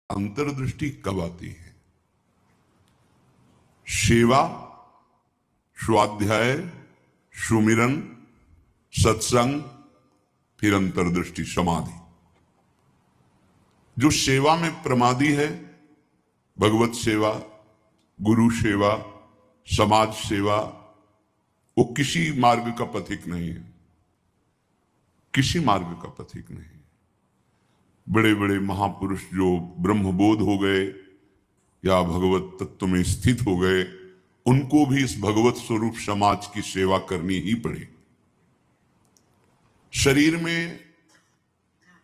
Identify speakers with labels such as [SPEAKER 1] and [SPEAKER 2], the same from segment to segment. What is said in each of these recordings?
[SPEAKER 1] अंतर्दृष्टि कब आती है? सेवा, स्वाध्याय, सुमिरन, सत्संग, फिर अंतर्दृष्टि समाधि। जो सेवा में प्रमादी है, भगवत सेवा, गुरु सेवा, समाज सेवा, वो किसी मार्ग का पथिक नहीं है, किसी मार्ग का पथिक नहीं। बड़े बड़े महापुरुष जो ब्रह्मबोध हो गए या भगवत तत्व में स्थित हो गए, उनको भी इस भगवत स्वरूप समाज की सेवा करनी ही पड़ी। शरीर में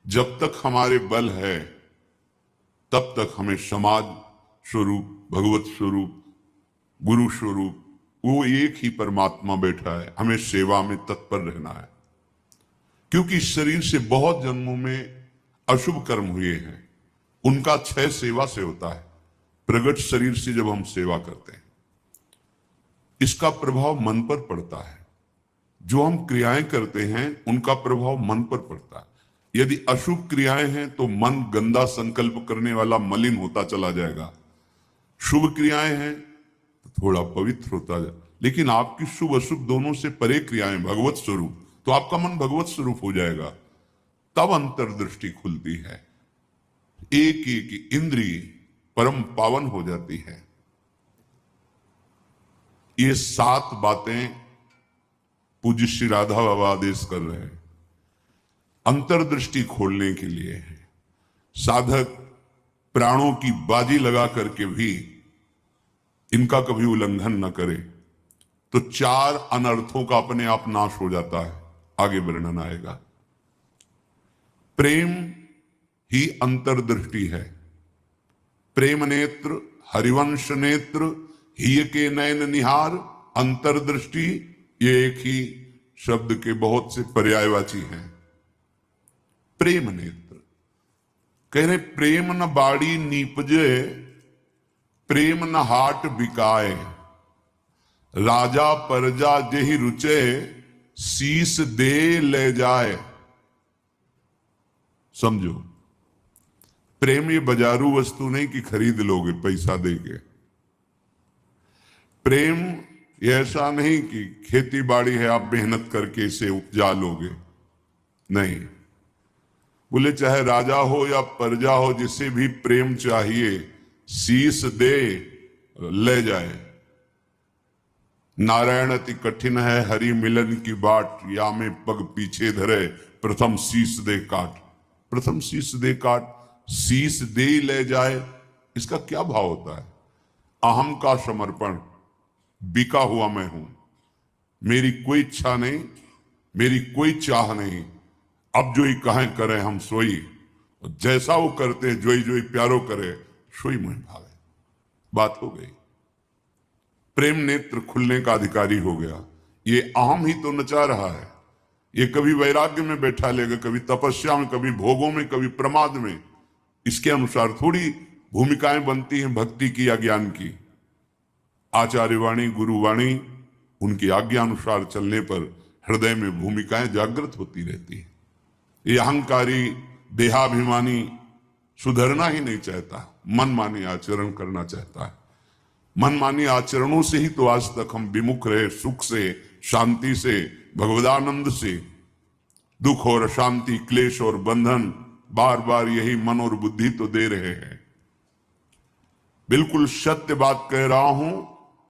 [SPEAKER 1] जब तक हमारे बल है तब तक हमें समाज स्वरूप, भगवत स्वरूप, गुरु स्वरूप, वो एक ही परमात्मा बैठा है, हमें सेवा में तत्पर रहना है। क्योंकि इस शरीर से बहुत जन्मों में अशुभ कर्म हुए हैं, उनका क्षय सेवा से होता है। प्रगट शरीर से जब हम सेवा करते हैं, इसका प्रभाव मन पर पड़ता है। जो हम क्रियाएं करते हैं उनका प्रभाव मन पर पड़ता है। यदि अशुभ क्रियाएं हैं तो मन गंदा संकल्प करने वाला मलिन होता चला जाएगा। शुभ क्रियाएं हैं तो थोड़ा पवित्र होता जाए। लेकिन आपकी शुभ अशुभ दोनों से परे क्रियाएं भगवत स्वरूप, तो आपका मन भगवत स्वरूप हो जाएगा। तब अंतर्दृष्टि खुलती है, एक एक इंद्रिय परम पावन हो जाती है। ये 7 बातें पूज्य श्री राधा बाबा आदेश कर रहे हैं, अंतर्दृष्टि खोलने के लिए है। साधक प्राणों की बाजी लगा करके भी इनका कभी उल्लंघन न करे तो 4 अनर्थों का अपने आप नाश हो जाता है। आगे वर्णन आएगा। प्रेम ही अंतर्दृष्टि है। प्रेम नेत्र, हरिवंश नेत्र, हिय के नयन निहार, अंतर्दृष्टि, ये एक ही शब्द के बहुत से पर्यायवाची हैं। प्रेम नेत्र कह रहे, प्रेम न बाड़ी नीपजे, प्रेम न हाट बिकाए, राजा परजा जेहि रुचे, शीस दे ले जाए। समझो, प्रेम ये बाजारू वस्तु नहीं कि खरीद लोगे पैसा देके। प्रेम ये ऐसा नहीं कि खेती बाड़ी है आप मेहनत करके इसे उपजा लोगे, नहीं। बोले चाहे राजा हो या प्रजा हो, जिसे भी प्रेम चाहिए शीस दे ले जाए। नारायण अति कठिन है हरि मिलन की बाट, या में पग पीछे धरे, प्रथम शीस दे काट। प्रथम शीस दे काट, शीस दे ले जाए, इसका क्या भाव होता है? अहम का समर्पण, बिका हुआ मैं हूं, मेरी कोई इच्छा नहीं, मेरी कोई चाह नहीं, अब जो ही कहें करें हम सोई, जैसा वो करते जोई जोई प्यारो करे, सोई मुझे भावे। बात हो गई। प्रेम नेत्र खुलने का अधिकारी हो गया। ये अहम ही तो नचा रहा है। ये कभी वैराग्य में बैठा लेगा, कभी तपस्या में, कभी भोगों में, कभी प्रमाद में। इसके अनुसार थोड़ी भूमिकाएं बनती हैं भक्ति की या ज्ञान की। आचार्यवाणी, गुरुवाणी, उनकी आज्ञा अनुसार चलने पर हृदय में भूमिकाएं जागृत होती रहती है। ये अहंकारी देहाभिमानी सुधरना ही नहीं चाहता, मनमानी आचरण करना चाहता है। मनमानी आचरणों से ही तो आज तक हम विमुख रहे, सुख से, शांति से, भगवदानंद से। दुख और अशांति, क्लेश और बंधन बार बार यही मन और बुद्धि तो दे रहे हैं। बिल्कुल सत्य बात कह रहा हूं।